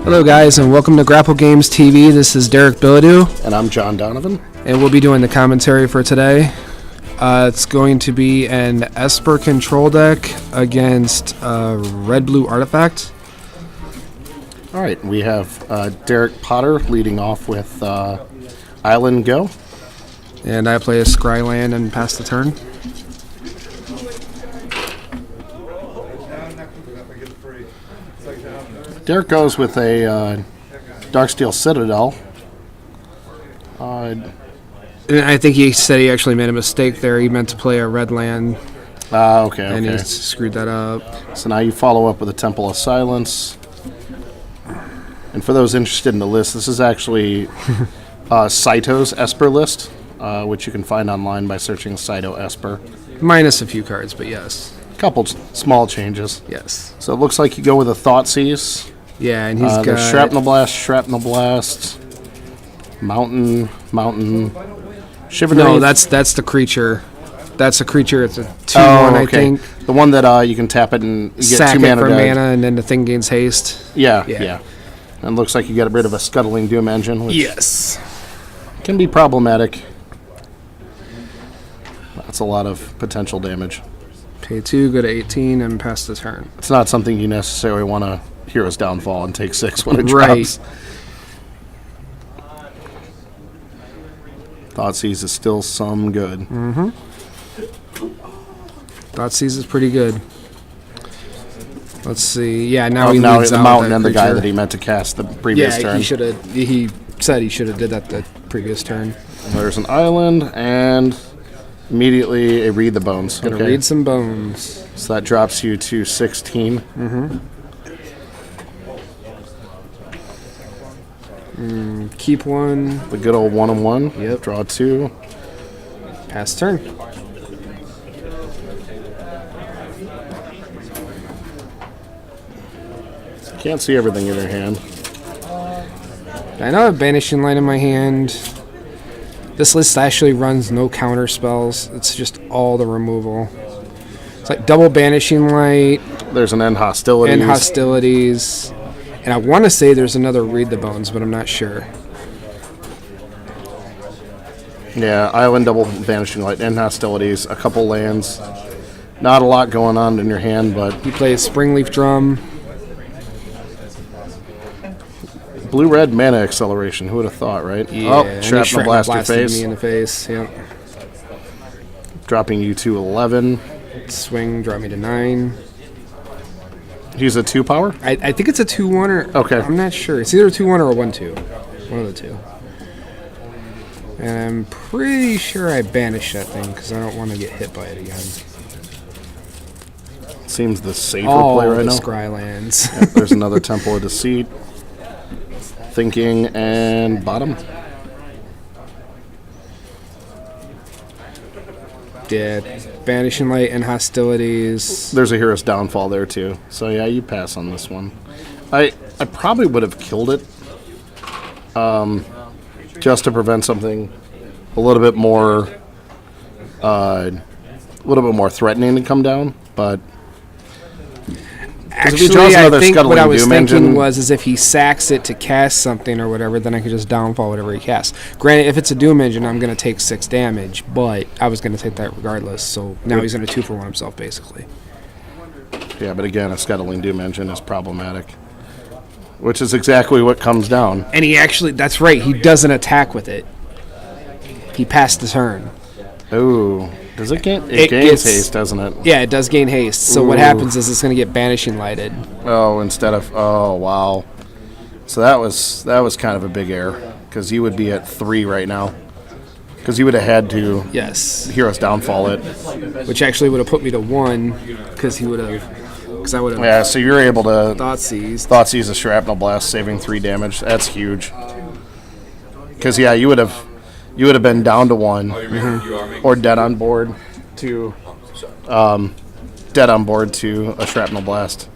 Hello guys, and welcome to Grapple Games TV. This is Derek Billadeau. And I'm John Donovan. And we'll be doing the commentary for today. It's going to be an Esper control deck against red-blue artifact. All right, we have Derek Potter leading off with Island Go. And I play a Scryland and pass the turn. Derek goes with a Darksteel Citadel. And I think he said he actually made a mistake there. He meant to play a red land. Okay. And he screwed that up. So now you follow up with a Temple of Silence. And for those interested in the list, this is actually Saito's Esper list, which you can find online by searching Saito Esper. Minus a few cards, but yes. Couple small changes. Yes. So it looks like you go with a Thoughtseize. Yeah, and he's got Shrapnel Blast, Mountain, Shiver. No, that's the creature. That's a creature. It's a 2/1, I think. The one that you can tap it and you get Sack 2 it mana for dead. mana, and then the thing gains haste. Yeah. And looks like you get rid of a Scuttling Doom Engine, which Yes. can be problematic. That's a lot of potential damage. Pay 2, go to 18, and pass the turn. It's not something you necessarily want to Hero's Downfall and take 6 when it Right. drops. Thoughtseize is still some good. Mm-hmm. Thoughtseize is pretty good. Let's see. Yeah, now he now leads the out Mountain that and the guy creature. that he meant to cast the previous turn. He should have. He said he should have did that the previous turn. There's an island and immediately a Read the Bones. Gonna read some bones. So that drops you to 16. Mm-hmm. Keep 1. The good old 1/1. Yep. Draw 2. Pass turn. Can't see everything in your hand. I know I have Banishing Light in my hand. This list actually runs no counter spells. It's just all the removal. It's like double Banishing Light. There's an End Hostilities. And I want to say there's another Read the Bones, but I'm not sure. Yeah, Island, double Vanishing Light, End Hostilities, a couple lands. Not a lot going on in your hand, but... He plays Springleaf Drum. Blue-red Mana Acceleration, who would have thought, right? Yeah, oh, Shrapnel Blast your face. Me in the face, yep. Dropping you to 11. Swing, drop me to 9. He's a 2-power? I think it's a 2/1 or... Okay. I'm not sure. It's either a 2/1 or a 1/2. One of the two. And I'm pretty sure I banished that thing because I don't want to get hit by it again. Seems the safer play right now. Scrylands. Yep, there's another Temple of Deceit. Thinking and bottom. Yeah, Banishing Light and Hostilities. There's a Hero's Downfall there too. So yeah, you pass on this one. I probably would have killed it. Just to prevent something a little bit more threatening to come down, but actually, I think what I was thinking was if he sacks it to cast something or whatever, then I could just downfall whatever he casts. Granted, if it's a Doom Engine, I'm going to take 6 damage, but I was going to take that regardless, so now he's going to 2-for-1 himself, basically. Yeah, but again, a Scuttling Doom Engine is problematic, which is exactly what comes down. And he actually, that's right, he doesn't attack with it. He passed the turn. Ooh. Does it gain? It gains haste, doesn't it? Yeah, it does gain haste. So what happens is it's going to get Banishing Lighted. Oh, instead of... Oh, wow. So that was kind of a big error, because you would be at 3 right now. Because you would have had to... Yes. Hero's Downfall it. Which actually would have put me to 1, because he would have... Because I would have... Yeah, so you're able to... Thoughtseize a Shrapnel Blast, saving 3 damage. That's huge. Because, yeah, you would have been down to 1, or dead on board to a Shrapnel Blast.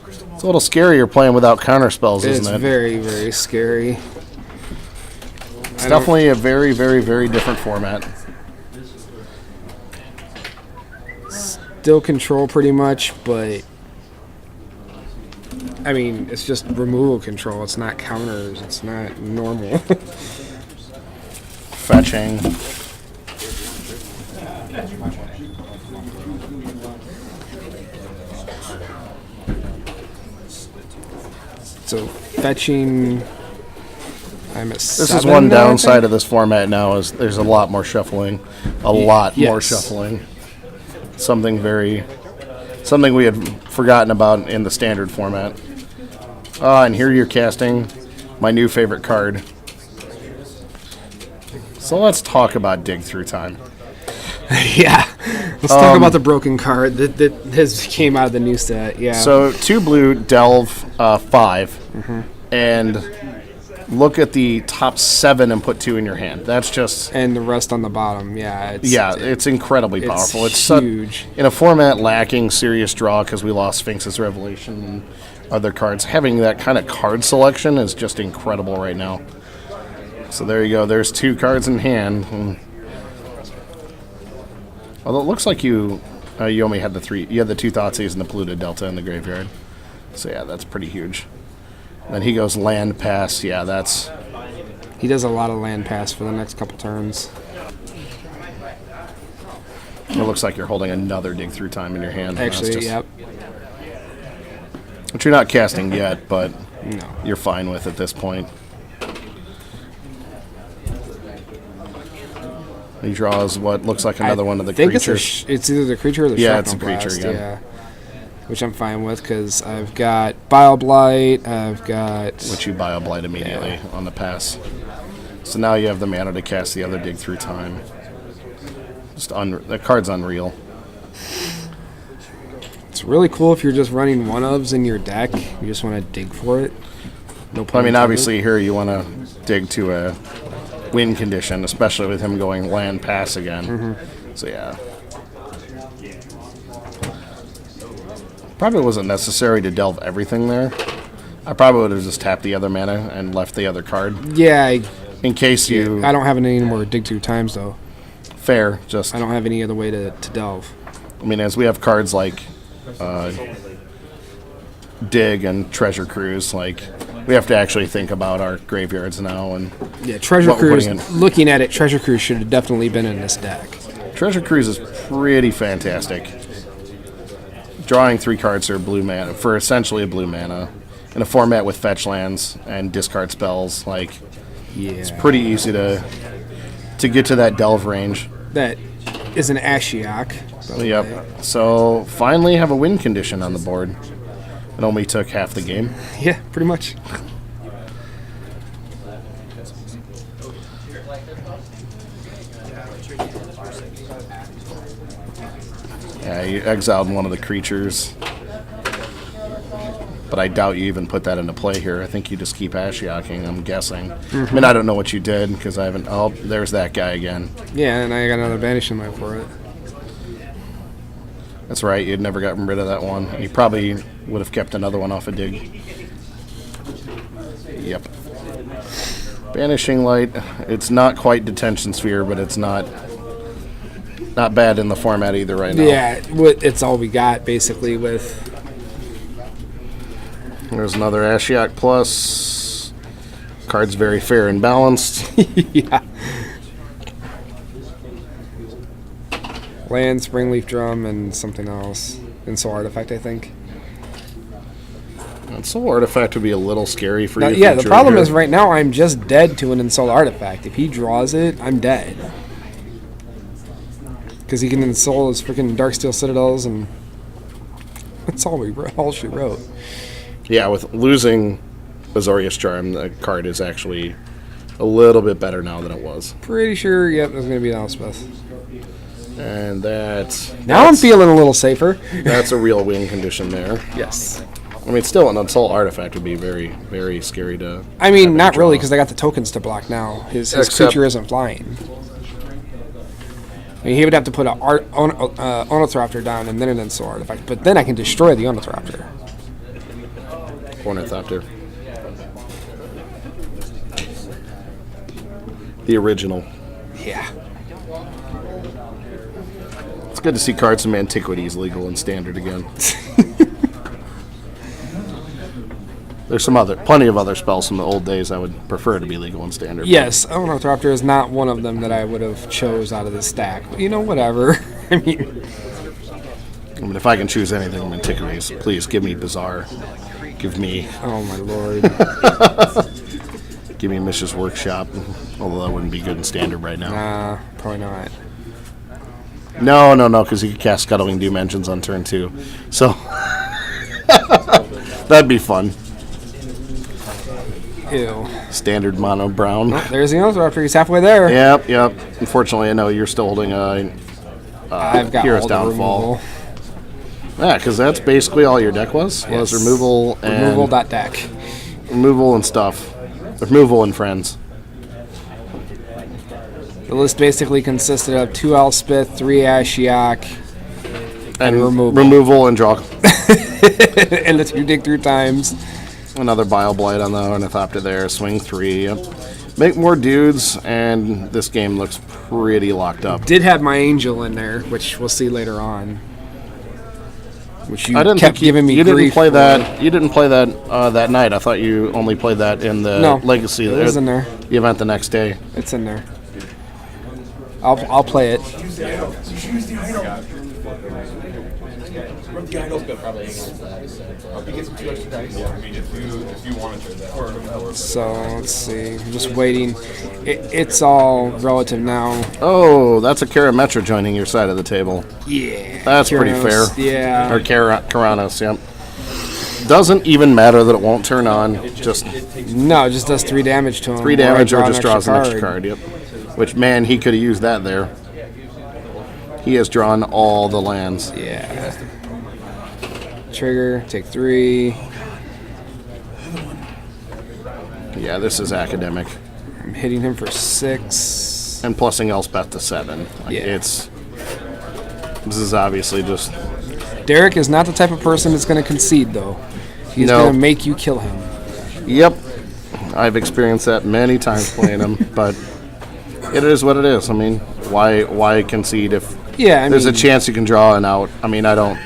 It's a little scarier playing without counter spells, isn't it? It's very, very scary. It's definitely a very, very, very different format. Still control pretty much, but I mean, it's just removal control. It's not counters. It's not normal. Fetching. So fetching. I'm at This 7 is one now, downside of this format now is there's a lot more shuffling. More shuffling. Something we had forgotten about in the standard format. And here you're casting my new favorite card. So let's talk about Dig Through Time. Yeah. Let's talk about the broken card that has came out of the new set. Yeah. So 2 blue, delve 5, and look at the top 7 and put 2 in your hand. That's just... And the rest on the bottom, yeah. It's incredibly powerful. It's huge. In a format lacking serious draw because we lost Sphinx's Revelation and other cards, having that kind of card selection is just incredible right now. So there you go. There's 2 cards in hand. Although it looks like you only had the 3. You had the 2 Thoughtseize and the polluted Delta in the graveyard. So yeah, that's pretty huge. Then he goes land pass. Yeah, that's... He does a lot of land pass for the next couple turns. It looks like you're holding another Dig Through Time in your hand. Actually, yep. Which you're not casting yet, but no. You're fine with at this point. He draws what looks like another one of the creatures. It's either the creature or the Shrapnel it's a creature blast, again. Yeah. Which I'm fine with because I've got Bile Blight, I've got... Which you Bile Blight immediately on the pass. So now you have the mana to cast the other Dig Through Time. The card's unreal. It's really cool if you're just running one-ofs in your deck. You just want to dig for it. No I mean, obviously here you want to dig to a win condition, especially with him going land pass again. So yeah. Probably wasn't necessary to delve everything there. I probably would have just tapped the other mana and left the other card. Yeah. In case you... I don't have any more dig through times, though. Fair. Just... I don't have any other way to delve. I mean, as we have cards like Dig and Treasure Cruise, like... We have to actually think about our graveyards now. And yeah, Treasure Cruise, looking at it, Treasure Cruise should have definitely been in this deck. Treasure Cruise is pretty fantastic. Drawing 3 cards for blue mana, for essentially a blue mana, in a format with fetch lands and discard spells, like, it's pretty easy to get to that delve range. That is an Ashiok. Yep. So, finally have a win condition on the board. It only took half the game. Yeah, pretty much. Yeah, you exiled one of the creatures. But I doubt you even put that into play here. I think you just keep Ashioking, I'm guessing. I mean, I don't know what you did, because I haven't... Oh, there's that guy again. Yeah, and I got another Banishing Light for it. That's right, you'd never gotten rid of that one. You probably would have kept another one off a dig. Yep. Banishing Light, it's not quite Detention Sphere, but it's not bad in the format either right now. Yeah, it's all we got, basically, with... There's another Ashiok Plus. Card's very fair and balanced. Yeah. Land, Springleaf Drum, and something else. Ensoul Artifact, I think. Ensoul Artifact would be a little scary for you. Yeah, the problem is right now I'm just dead to an Ensoul Artifact. If he draws it, I'm dead. Because he can Ensoul his freaking Darksteel Citadels, and that's all she wrote. Yeah, with losing Azorius Charm, the card is actually a little bit better now than it was. Pretty sure, yep, there's going to be an Elspeth. And that's... Now I'm feeling a little safer. That's a real win condition there. Yes. I mean, still an Ensoul Artifact would be very, very scary to... I mean, not really, because I got the tokens to block now. His creature isn't flying. I mean, he would have to put an Ornithopter down and then an Ensoul Artifact, but then I can destroy the Ornithopter. Ornithopter. The original. Yeah. It's good to see cards from Antiquities legal and standard again. There's plenty of other spells from the old days I would prefer to be legal in Standard. Yes, Ornithopter is not one of them that I would have chose out of the stack. But, whatever. I mean, if I can choose anything in Antiquities, please give me Bizarre. Give me... Oh, my Lord. Give me Mishra's Workshop, although that wouldn't be good in Standard right now. Nah, probably not. No, because you could cast Scuttling Doom Engines on turn 2. So, that'd be fun. Ew. Standard Mono Brown. Oh, there's the Ornithopter. He's halfway there. Yep. Unfortunately, I know you're still holding I've got Hero's all the Downfall. removal. Yeah, because that's basically all your deck was removal and... Removal.deck. Removal and stuff. Removal and friends. The list basically consisted of 2 Elspeth, 3 Ashiok, and removal. Removal and draw. And the 2 dig through times. Another Bile Blight on the Ornithopter there. Swing 3. Yep. Make more dudes, and this game looks pretty locked up. Did have my Angel in there, which we'll see later on. Which you kept giving me grief. You didn't play that that night. I thought you only played that in the Legacy. It was in there. The event the next day. It's in there. I'll play it. So let's see. I'm just waiting. It's all relative now. Oh, that's a Karametra joining your side of the table. Yeah. That's pretty fair. Yeah. Or Karanos, yep. Doesn't even matter that it won't turn on. It just does 3 damage to him. 3 damage or just draws an extra card, yep. Which, man, he could have used that there. He has drawn all the lands. Yeah. Trigger, take 3. Yeah, this is academic. I'm hitting him for 6. And plussing Elspeth to 7. This is obviously just... Derek is not the type of person that's going to concede, though. He's going to make you kill him. Yep. I've experienced that many times playing him, but it is what it is. I mean, why concede if there's a chance you can draw an out? I mean, I don't...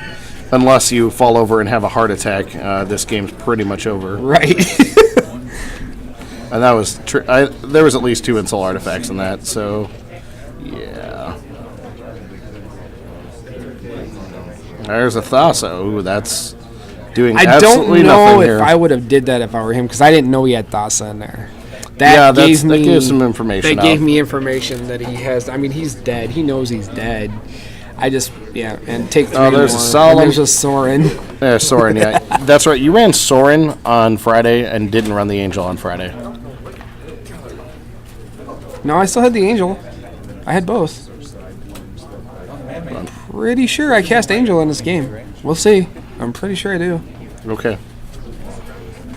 Unless you fall over and have a heart attack, this game's pretty much over. Right. And that was... there was at least 2 Ensoul artifacts in that, so... Yeah. There's a Thassa. Ooh, that's doing absolutely nothing here. I don't know if I would have did that if I were him, because I didn't know he had Thassa in there. That gave some information. That gave me information that he has. I mean, he's dead. He knows he's dead. I just, and take 3 more. There's a Solemn. There's a Sorin. Yeah, Sorin, yeah. That's right. You ran Sorin on Friday and didn't run the Angel on Friday. No, I still had the Angel. I had both. I'm pretty sure I cast Angel in this game. We'll see. I'm pretty sure I do. Okay.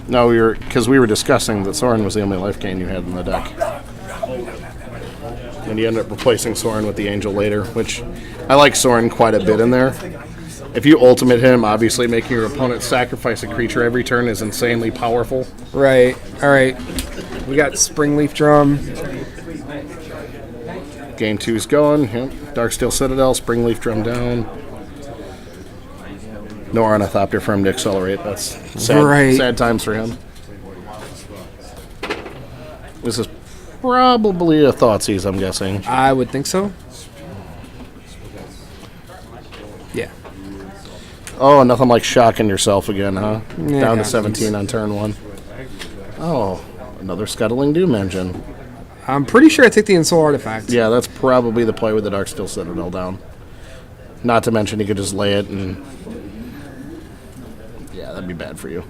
No, because we were discussing that Sorin was the only life gain you had in the deck. And you end up replacing Sorin with the Angel later, which I like Sorin quite a bit in there. If you ultimate him, obviously making your opponent sacrifice a creature every turn is insanely powerful. Right. All right. We got Springleaf Drum. Game 2's going. Yep. Darksteel Citadel, Springleaf Drum down. No Ornithopter for him to accelerate. That's sad times for him. This is probably a Thoughtseize, I'm guessing. I would think so. Yeah. Oh, nothing like shocking yourself again, huh? Yeah, down to 17 on turn 1. Oh, another Scuttling Doom Engine. I'm pretty sure I take the Ensoul artifact. Yeah, that's probably the play with the Darksteel Citadel down. Not to mention you could just lay it and... Yeah, that'd be bad for you.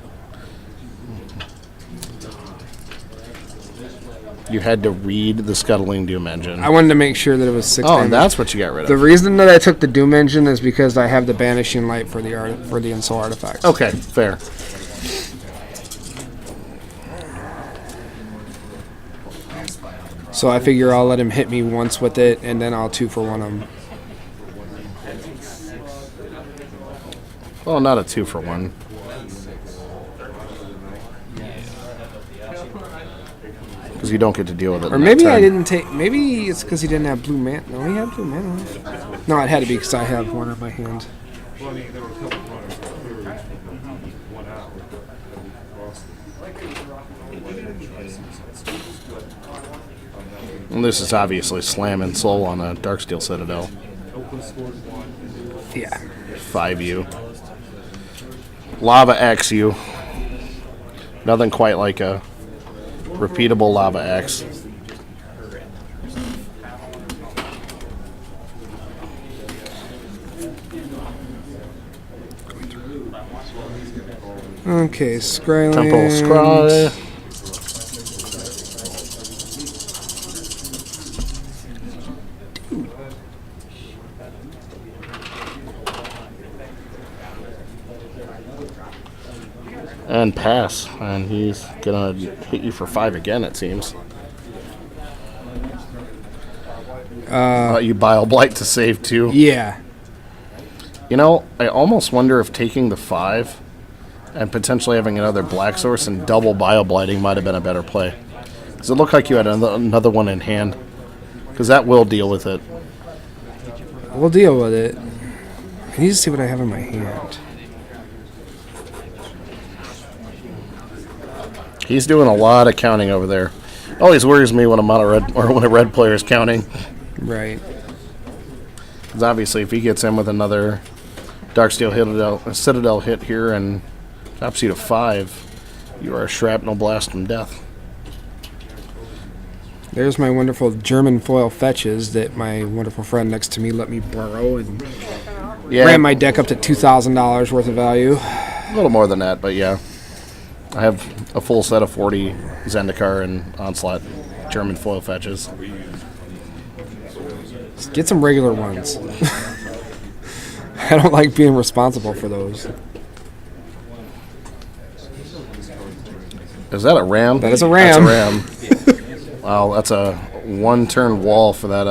You had to read the Scuttling Doom Engine. I wanted to make sure that it was 6 damage. Oh, that's what you got rid of. The reason that I took the Doom Engine is because I have the Banishing Light for the Ensoul artifacts. Okay, fair. So I figure I'll let him hit me once with it, and then I'll 2-for-1 him. Well, not a 2-for-1. Because you don't get to deal with it. Or maybe I didn't take... Maybe it's because he didn't have blue mana. No, he had blue mana. No, it had to be because I have one in my hand. And this is obviously Slam Ensoul on a Darksteel Citadel. Yeah. 5U. Lava XU. Nothing quite like a repeatable Lava X. Okay, Scryland. Temple Scry. And pass. And he's going to hit you for 5 again, it seems. You Bile Blight to save 2. Yeah. You know, I almost wonder if taking the 5 and potentially having another Black Source and double Bile Blighting might have been a better play. Because it looked like you had another one in hand. Because that will deal with it. We'll deal with it. I need to see what I have in my hand. He's doing a lot of counting over there. Always worries me when a mono red or when a red player is counting. Right. Because obviously, if he gets in with another Darksteel Citadel hit here and drops you to 5, you are a shrapnel blast from death. There's my wonderful German foil fetches that my wonderful friend next to me let me borrow and ran my deck up to $2,000 worth of value. A little more than that, but yeah. I have a full set of 40 Zendikar and Onslaught German foil fetches. Just get some regular ones. I don't like being responsible for those. Is that a ram? That is a ram. That's a ram. Wow, that's a 1-turn wall for that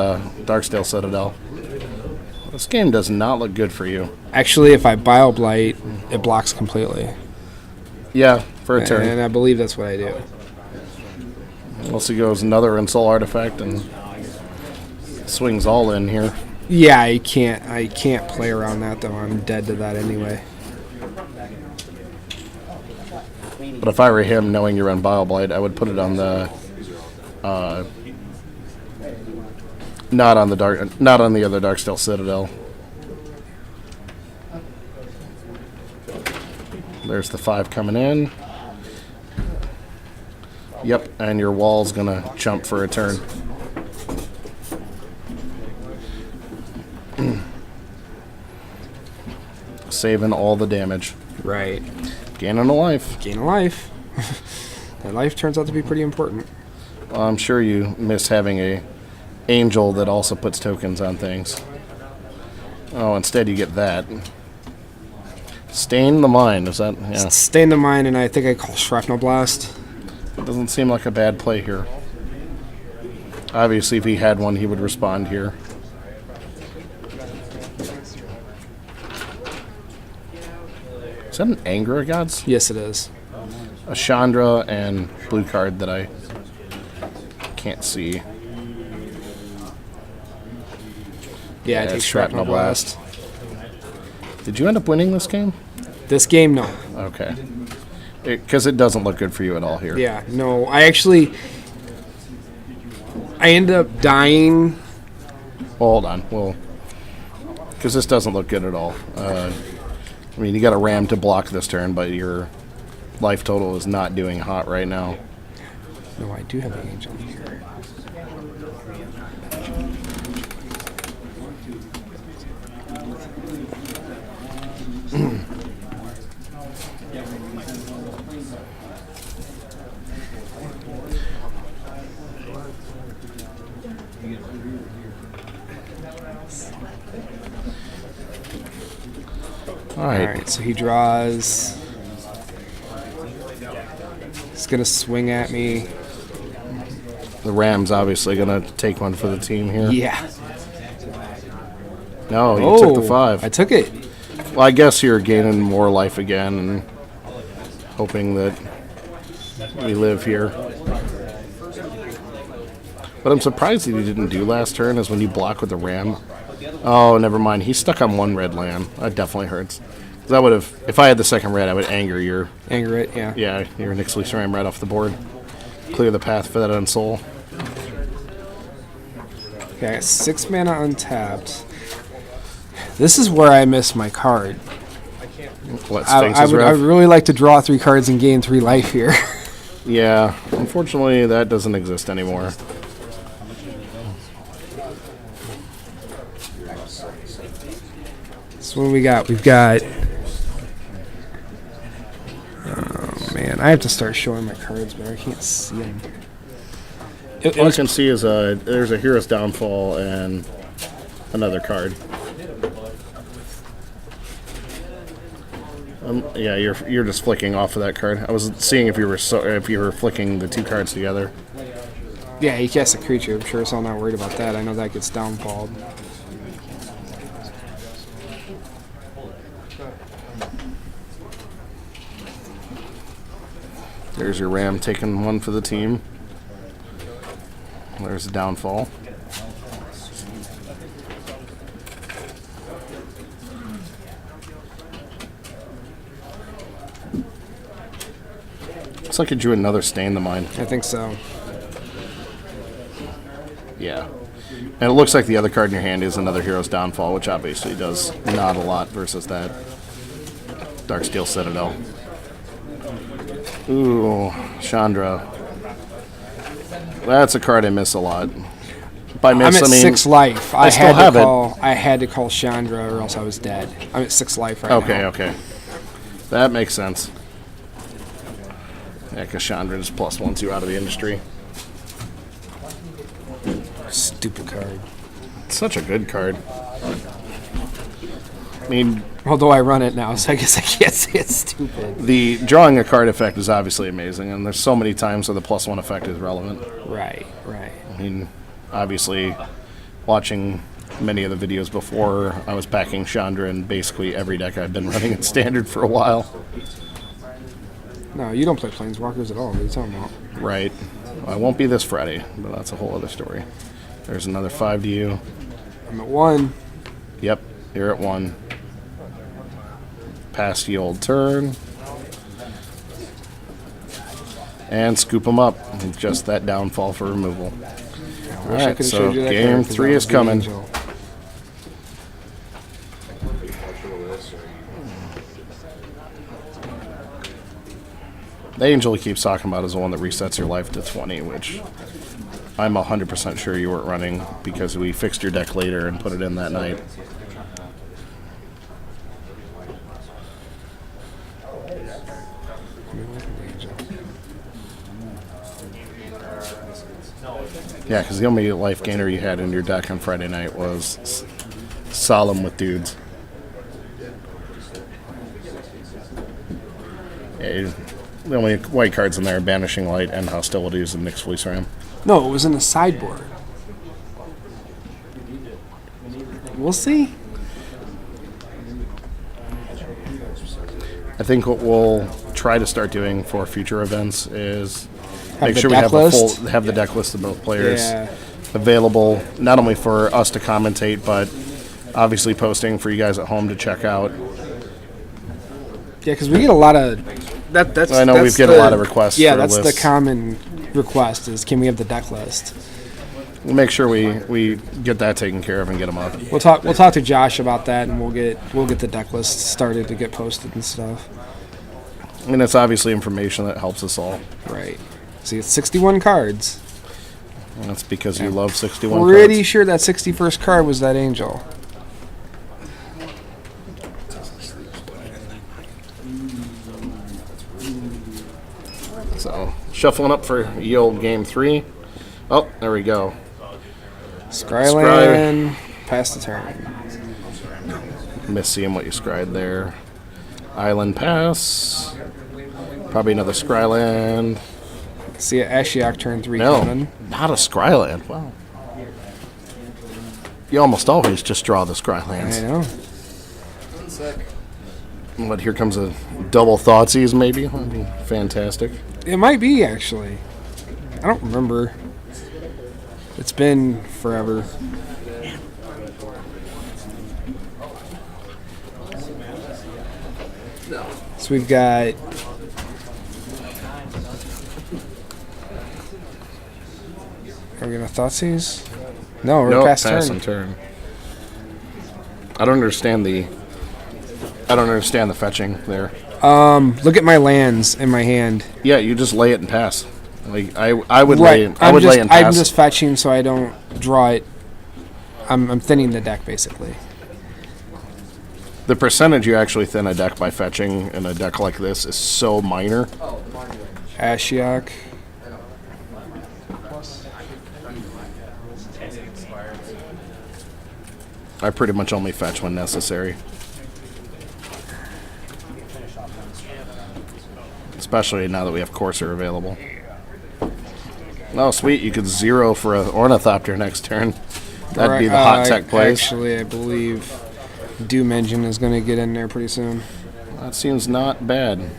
Darksteel Citadel. This game does not look good for you. Actually, if I Bile Blight, it blocks completely. Yeah, for a turn. And I believe that's what I do. Unless he goes another Ensoul artifact and swings all in here. Yeah, I can't play around that though. I'm dead to that anyway. But if I were him, knowing you run Bile Blight, I would put it on the not on the other Darksteel Citadel. There's the 5 coming in. Yep, and your wall's gonna jump for a turn. Saving all the damage. Right. Gaining a life. Gain a life. That life turns out to be pretty important. Well, I'm sure you miss having a angel that also puts tokens on things. Oh, instead you get that. Stain the Mind, is that? Yeah. Stain the Mind, and I think I call Shrapnel Blast. It doesn't seem like a bad play here. Obviously, if he had one, he would respond here. Is that an Angra Gods? Yes, it is. A Chandra and blue card that I can't see. Yeah, I take Shrapnel Blast. Did you end up winning this game? This game, no. Okay. Because it doesn't look good for you at all here. Yeah, no. I ended up dying. Well, hold on. Well, because this doesn't look good at all. I mean, you got a ram to block this turn, but your life total is not doing hot right now. No, I do have an angel here. All right, so he draws. He's going to swing at me. The Ram's obviously going to take one for the team here. Yeah. No, you took the 5. I took it. Well, I guess you're gaining more life again and hoping that we live here. What I'm surprised that he didn't do last turn is when you block with the Ram. Oh, never mind. He's stuck on 1 red land. That definitely hurts. Because I would have, if I had the second red, I would anger it, yeah. Yeah, your Nyxlis Ram right off the board. Clear the path for that Ensoul. Okay, I got 6 mana untapped. This is where I miss my card. What, I would really like to draw 3 cards and gain 3 life here. Yeah, unfortunately that doesn't exist anymore. So what do we got? We've got... Oh, man. I have to start showing my cards, but I can't see them. All I can see is there's a Hero's Downfall and another card. Yeah, you're just flicking off of that card. I was seeing if you were flicking the 2 cards together. Yeah, he casts a creature. I'm sure, so I'm not worried about that. I know that gets downfalled. There's your Ram taking 1 for the team. There's the downfall. Looks like you drew another Stain the Mind. I think so. Yeah. And it looks like the other card in your hand is another Hero's Downfall, which obviously does not a lot versus that Darksteel Citadel. Ooh, Chandra. That's a card I miss a lot. By miss, I'm at I mean 6 life. I still have it. I had to call Chandra or else I was dead. I'm at 6 life right now. Okay. That makes sense. Yeah, because Chandra just +1s you out of the industry. Stupid card. It's such a good card. I mean, although I run it now, so I guess I can't say it's stupid. The drawing a card effect is obviously amazing, and there's so many times where the +1 effect is relevant. Right. I mean, obviously, watching many of the videos before, I was packing Chandra in basically every deck I've been running in Standard for a while. No, you don't play Planeswalkers at all. What are you talking about? Right. Well, I won't be this Friday, but that's a whole other story. There's another 5 to you. I'm at 1. Yep, you're at 1. Pass the old turn. And scoop them up. Just that downfall for removal. Alright, so game 3 is coming. The Angel he keeps talking about is the one that resets your life to 20, which I'm 100% sure you weren't running because we fixed your deck later and put it in that night. Yeah, because the only life gainer you had in your deck on Friday night was Solemn with Dudes. Yeah, the only white cards in there are Banishing Light and Hostilities and Nyx Fleece Ram. No, it was in the sideboard. We'll see. I think what we'll try to start doing for future events is Have make the sure we deck have list? have the deck list of both players Yeah. available, not only for us to commentate, but obviously posting for you guys at home to check out. Yeah, because we get a lot of... That's I know that's we've get a lot of requests. Yeah, for that's lists. the common request is, can we have the deck list? We'll make sure we get that taken care of and get them up. We'll talk to Josh about that, and we'll get the deck list started to get posted and stuff. I mean, it's obviously information that helps us all. Right. See, it's 61 cards. And that's because you love 61 Pretty cards. sure that 61st card was that Angel. So, shuffling up for ye old game 3. Oh, there we go. Scryland, pass the turn. Miss seeing what you scried there. Island pass. Probably another Scryland. See, Ashiok turn 3 No, coming. not a Scryland. Wow. You almost always just draw the I Scrylands. know. But here comes a double Thoughtseize, maybe. That'd be fantastic. It might be, actually. I don't remember. It's been forever. So we've got... Are we going to Thoughtseize? No, we're past turn. Turn. I don't understand the fetching there. Look at my lands in my hand. Yeah, you just lay it and pass. Like I would lay and pass. I'm just fetching so I don't draw it. I'm thinning the deck basically. The percentage you actually thin a deck by fetching in a deck like this is so minor. Ashiok. I pretty much only fetch when necessary. Especially now that we have Courser available. Oh, sweet. You could 0 for an Ornithopter next turn. That'd be the hot tech plays. Actually, I believe Doom Engine is going to get in there pretty soon. That seems not bad.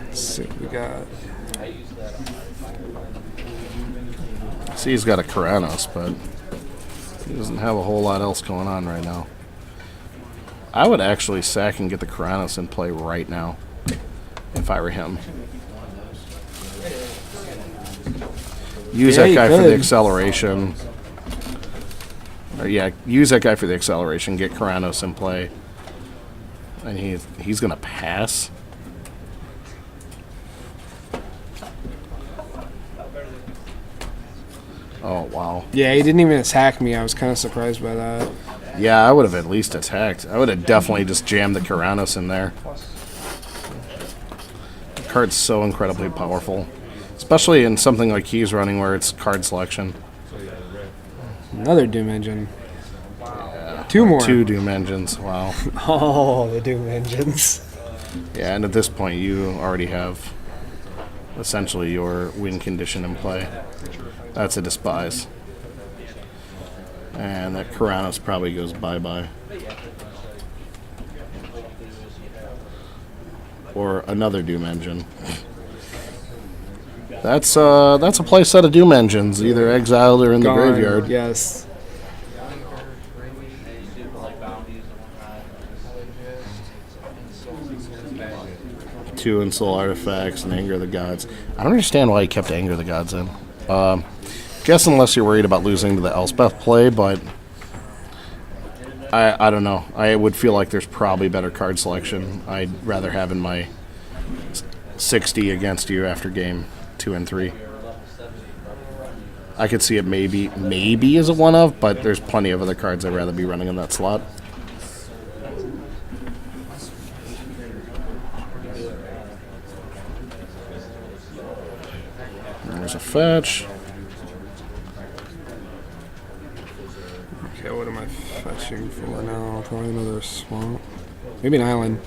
Let's see what we got. See, he's got a Karanos, but he doesn't have a whole lot else going on right now. I would actually sack and get the Karanos in play right now if I were him. Use that guy for the acceleration. Or use that guy for the acceleration. Get Karanos in play, and he's gonna pass. Oh wow! Yeah, he didn't even attack me. I was kind of surprised by that. Yeah, I would have at least attacked. I would have definitely just jammed the Karanos in there. The card's so incredibly powerful. Especially in something like he's running where it's card selection. Another Doom Engine. Yeah, 2 more. 2 Doom Engines, wow. Oh, the Doom Engines. Yeah, and at this point you already have essentially your win condition in play. That's a Despise. And that Karanos probably goes bye-bye. Or another Doom Engine. That's a play set of Doom Engines, either exiled or in the graveyard. Yes. Two Ensoul artifacts and Anger of the Gods. I don't understand why he kept Anger of the Gods in. Guess unless you're worried about losing to the Elspeth play, but I don't know. I would feel like there's probably better card selection I'd rather have in my 60 against you after game 2 and 3. I could see it maybe as a one-of, but there's plenty of other cards I'd rather be running in that slot. There's a fetch. Okay, what am I fetching for now? Probably another swamp. Maybe an island.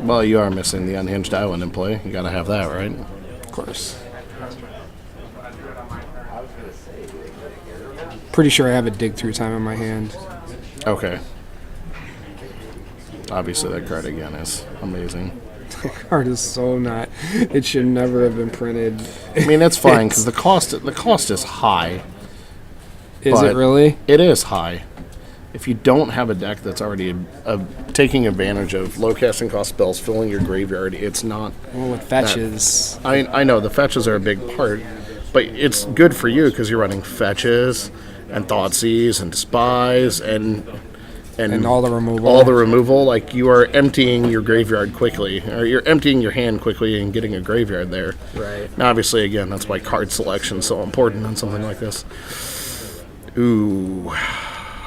Well, you are missing the unhinged island in play. You gotta have that, right? Of course. Pretty sure I have a dig through time in my hand. Okay. Obviously, that card again is amazing. The card is so not. It should never have been printed. I mean, it's fine because the cost is high. Is it really? It is high. If you don't have a deck that's already taking advantage of low casting cost spells, filling your graveyard, it's not. Well, with fetches. I know the fetches are a big part, but it's good for you because you're running fetches and Thoughtseize and Despise and all the removal. All the removal, like you are emptying your graveyard quickly, or you're emptying your hand quickly and getting a graveyard there. Right. Now, obviously, again, that's why card selection is so important on something like this. Ooh,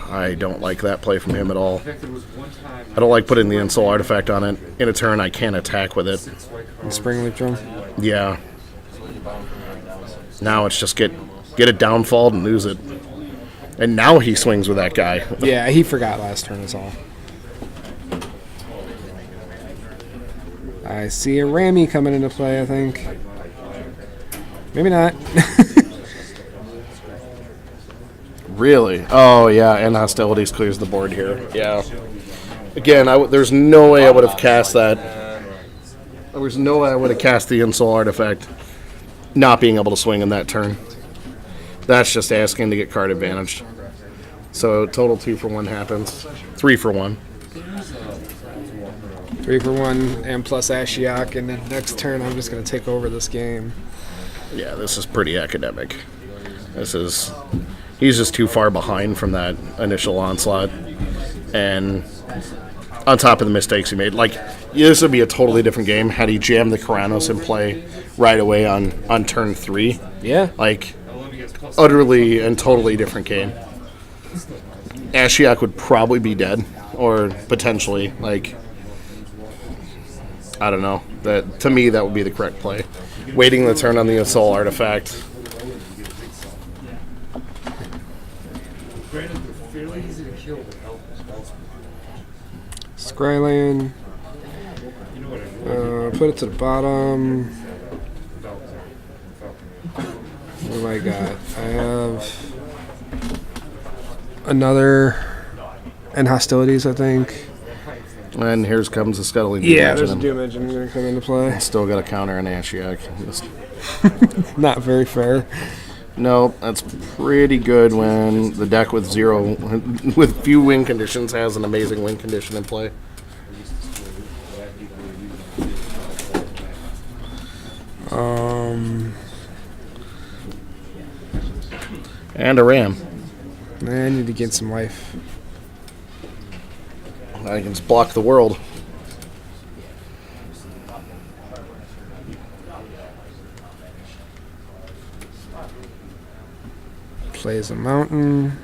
I don't like that play from him at all. I don't like putting the Ensoul artifact on it. In a turn, I can't attack with it. And Springleaf Drum? Yeah. Now it's just get it downfalled and lose it. And now he swings with that guy. Yeah, he forgot last turn is all. I see a Rammy coming into play, I think. Maybe not. Really? Oh, yeah, and Hostilities clears the board here. Yeah. Again, there's no way I would have cast that. There was no way I would have cast the Ensoul artifact not being able to swing in that turn. That's just asking to get card advantaged. So total 2 for 1 happens. 3 for 1. 3 for 1 and plus Ashiok, and then next turn I'm just going to take over this game. Yeah, this is pretty academic. He's just too far behind from that initial onslaught. And on top of the mistakes he made, this would be a totally different game had he jammed the Karanos in play right away on turn 3. Yeah. Utterly and totally different game. Ashiok would probably be dead, or potentially, I don't know. To me, that would be the correct play. Waiting the turn on the Ensoul artifact. Scryland. Put it to the bottom. What do I got? I have another and hostilities, I think. And here comes the Scuttling. Yeah, there's a Doom Engine going to come into play. Still got a counter on Ashiok. Not very fair. No, that's pretty good when the deck with few win conditions has an amazing win condition in play. And a Ram. I need to get some life. I can just block the world. Plays a mountain.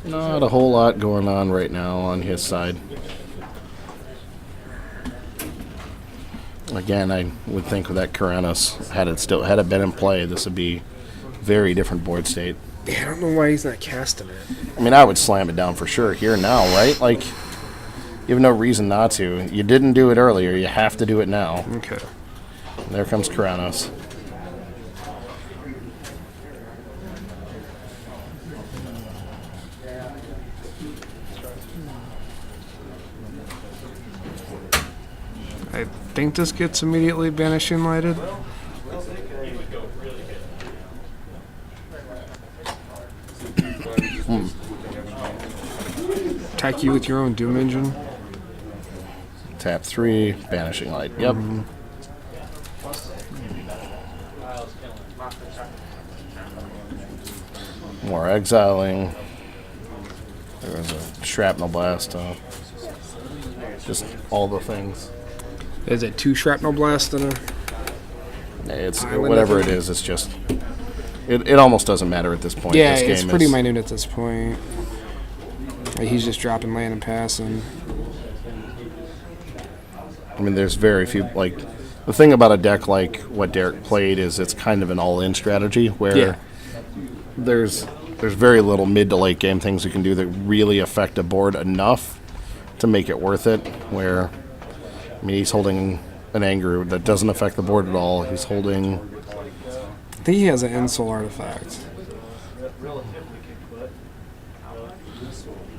Not a whole lot going on right now on his side. Again, I would think with that Karanos, had it been in play, this would be very different board state. Yeah, I don't know why he's not casting it. I mean, I would slam it down for sure here now, right? You have no reason not to. You didn't do it earlier. You have to do it now. Okay. There comes Karanos. I think this gets immediately banishing lighted. Attack you with your own Doom Engine. Tap 3, banishing light. Yep. More exiling. There was a shrapnel blast. Just all the things. Is it 2 shrapnel blasts and a... It's whatever it is. It's just it almost doesn't matter at this point. Yeah, this game it's pretty minute at this point. He's just dropping land and passing. I mean, there's very few. The thing about a deck like what Derek played is it's kind of an all-in strategy where there's very little mid to late game things you can do that really affect a board enough to make it worth it. Where I mean, he's holding an anger that doesn't affect the board at all. He's holding... I think he has an Ensoul artifact.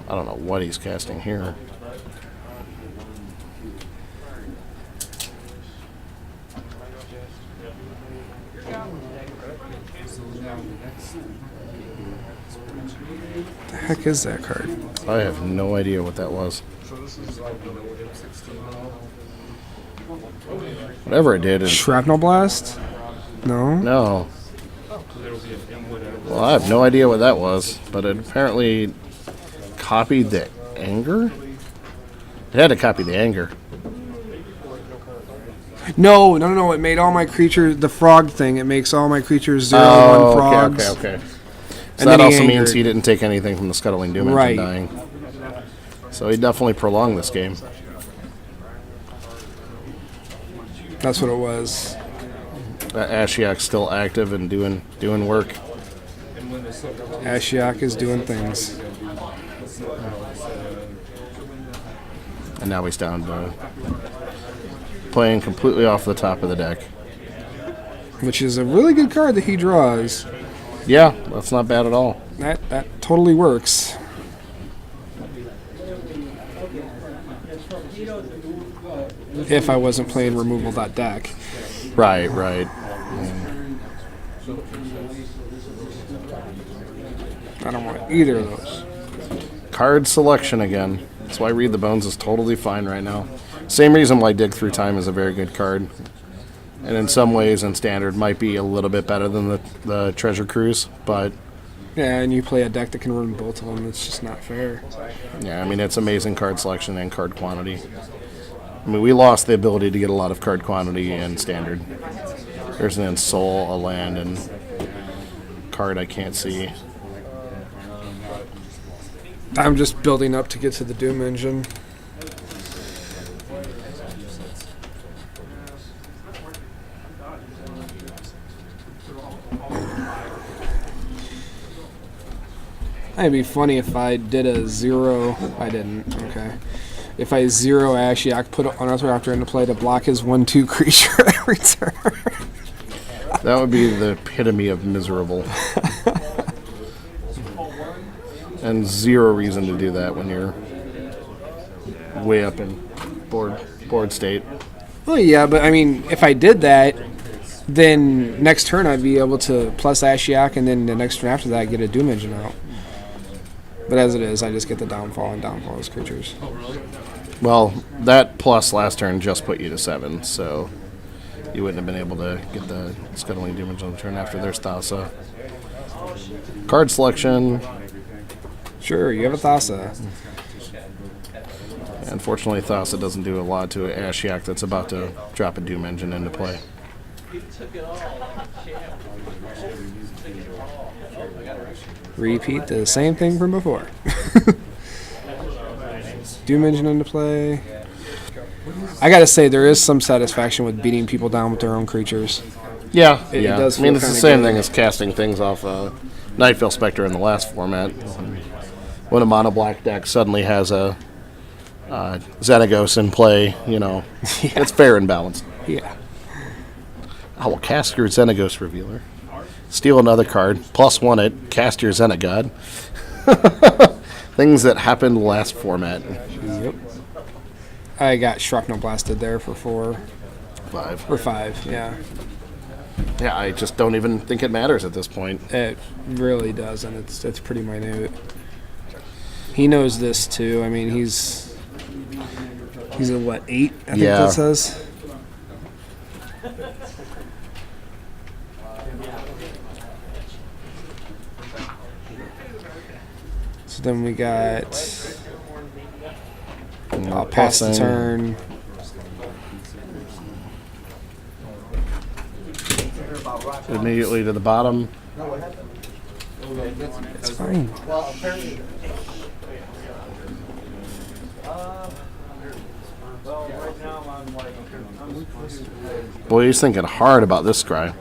I don't know what he's casting here. The heck is that card? I have no idea what that was. Whatever it did. Shrapnel Blast? No? No. Well, I have no idea what that was, but it apparently copied the anger? It had to copy the anger. No. It made all my creatures, the frog thing, it makes all my creatures 0/1 frogs. Okay. So that also means he didn't take anything from the Scuttling Doom Engine dying. So he definitely prolonged this game. That's what it was. Ashiok's still active and doing work. Ashiok is doing things. And now he's down to playing completely off the top of the deck. Which is a really good card that he draws. Yeah, that's not bad at all. That That totally works. If I wasn't playing removal.deck. Right. I don't want either of those. Card selection again. That's why Read the Bones is totally fine right now. Same reason why Dig Through Time is a very good card. And in some ways, in Standard, might be a little bit better than the Treasure Cruise, but... Yeah, and you play a deck that can run both of them. It's just not fair. Yeah, I mean, it's amazing card selection and card quantity. I mean, we lost the ability to get a lot of card quantity in Standard. There's an Ensoul, a land, and card I can't see. I'm just building up to get to the Doom Engine. It'd be funny if I did a 0. I didn't. Okay. If I 0 Ashiok, put Unorthodox into play to block his 1/2 creature every turn. That would be the epitome of miserable. And zero reason to do that when you're way up in board state. Well, yeah, but I mean, if I did that, then next turn I'd be able to plus Ashiok, and then the next turn after that get a Doom Engine out. But as it is, I just get the downfall and downfall as creatures. Well, that plus last turn just put you to 7, so you wouldn't have been able to get the Scuttling Doom Engine on the turn after their Thassa. Card selection. Sure, you have a Thassa. Unfortunately, Thassa doesn't do a lot to an Ashiok that's about to drop a Doom Engine into play. Repeat the same thing from before. Doom Engine into play. I gotta say, there is some satisfaction with beating people down with their own creatures. Yeah, It yeah. does I mean, feel it's the kinda same good. thing as casting things off Nightveil Spectre in the last format. When a mono black deck suddenly has a Xenagos in play, you know, it's fair and balanced. Yeah. I will cast your Xenagos Revealer, steal another card, +1 it, cast your Xenagod. Things that happened last format. Yep. I got Shrapnel Blasted there for 4. 5. Or 5, yeah. Yeah, I just don't even think it matters at this point. It really doesn't. It's pretty minute. He knows this too. I mean, he's a what, 8? I think Yeah. that says. So then we got. I'll pass the turn. Immediately to the bottom. It's fine. Boy, he's thinking hard about this scry.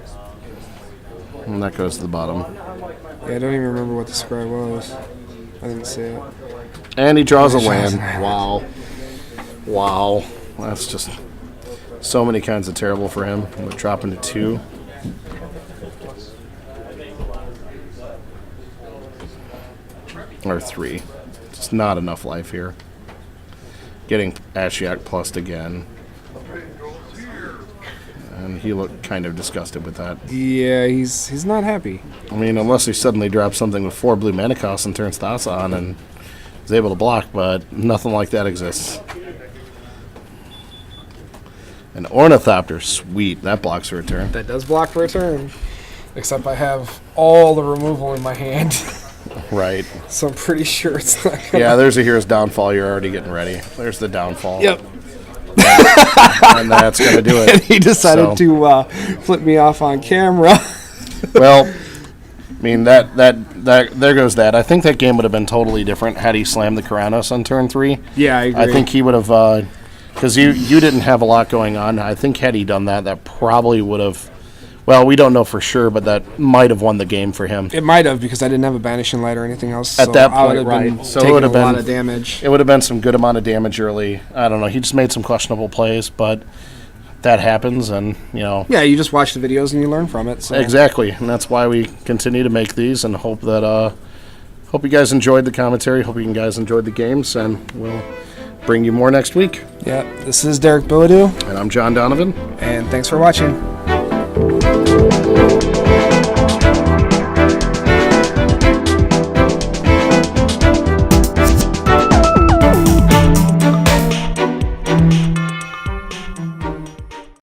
And that goes to the bottom. Yeah, I don't even remember what the scry was. I didn't see it. And he draws a land. Wow. Wow. That's just so many kinds of terrible for him. We're dropping to 2. Or 3. Just not enough life here. Getting Ashiok plussed again. And he looked kind of disgusted with that. Yeah, he's not happy. I mean, unless he suddenly drops something with 4 blue mana costs and turns Thassa on and is able to block, but nothing like that exists. An Ornithopter, sweet. That blocks a return. That does block for a turn. Except I have all the removal in my hand. Right. So I'm pretty sure it's not gonna... Yeah, there's a Hero's Downfall. You're already getting ready. There's the downfall. Yep. And that's going to do it. And he decided to flip me off on camera. Well, I mean, that there goes that. I think that game would have been totally different had he slammed the Karanos on turn 3. Yeah, I agree. I think he would have, because you didn't have a lot going on. I think had he done that, that probably would have, well, we don't know for sure, but that might have won the game for him. It might have, because I didn't have a Banishing Light or anything else. At that I would point, have right. been So it taking would have a been lot of damage. It would have been some good amount of damage early. I don't know. He just made some questionable plays, but that happens, and, you know. Yeah, you just watch the videos and you learn from it. So. Exactly, and that's why we continue to make these and hope that Hope you guys enjoyed the commentary. Hope you guys enjoyed the games, and we'll bring you more next week. Yeah, this is Derek Billadeau. And I'm John Donovan. And thanks for watching.